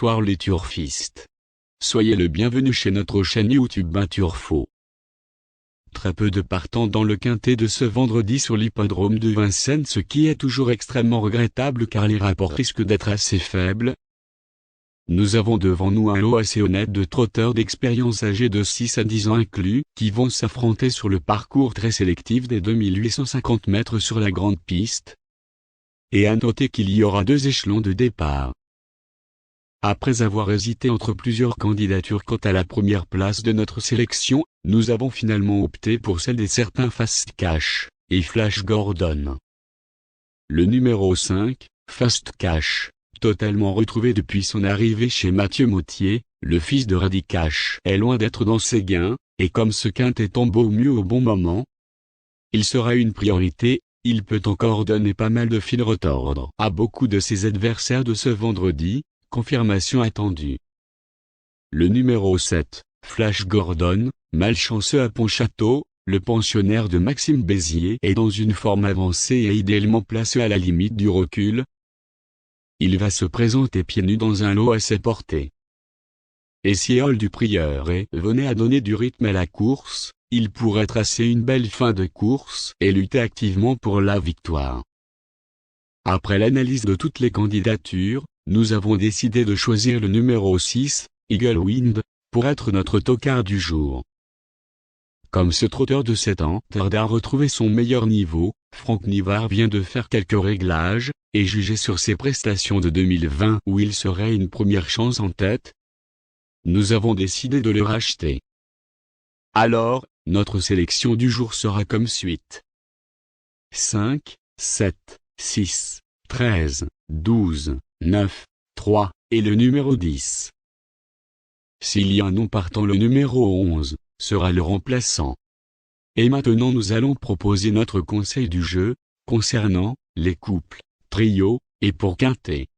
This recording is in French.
Bonsoir les turfistes. Soyez le bienvenu chez notre chaîne YouTube Turfo. Très peu de partants dans le quintet de ce vendredi sur l'hippodrome de Vincennes, ce qui est toujours extrêmement regrettable car les rapports risquent d'être assez faibles. Nous avons devant nous un lot assez honnête de trotteurs d'expérience âgés de 6 à 10 ans inclus, qui vont s'affronter sur le parcours très sélectif des 2850 mètres sur la grande piste. Et à noter qu'il y aura 2 échelons de départ. Après avoir hésité entre plusieurs candidatures quant à la première place de notre sélection, nous avons finalement opté pour celle des certains Fast Cash et Flash Gordon. Le numéro 5, Fast Cash, totalement retrouvé depuis son arrivée chez Mathieu Mauthier, le fils de Radi Cash, est loin d'être dans ses gains, et comme ce quintet tombe au mieux au bon moment, il sera une priorité. Il peut encore donner pas mal de fil retordre à beaucoup de ses adversaires de ce vendredi. Confirmation attendue. Le numéro 7, Flash Gordon, malchanceux à Pontchâteau, le pensionnaire de Maxime Béziers est dans une forme avancée et idéalement placé à la limite du recul. Il va se présenter pieds nus dans un lot assez porté. Et si Hall du Prieuré venait à donner du rythme à la course, il pourrait tracer une belle fin de course et lutter activement pour la victoire. Après l'analyse de toutes les candidatures, nous avons décidé de choisir le numéro 6, Eagle Wind, pour être notre tocard du jour. Comme ce trotteur de 7 ans tarde à retrouver son meilleur niveau, Franck Nivard vient de faire quelques réglages, et jugé sur ses prestations de 2020 où il serait une première chance en tête, nous avons décidé de le racheter. Alors, notre sélection du jour sera comme suite. 5, 7, 6, 13, 12, 9, 3, et le numéro 10. S'il y a un non partant, le numéro 11, sera le remplaçant. Et maintenant nous allons proposer notre conseil du jeu, concernant les couples, trios, et pour quintet.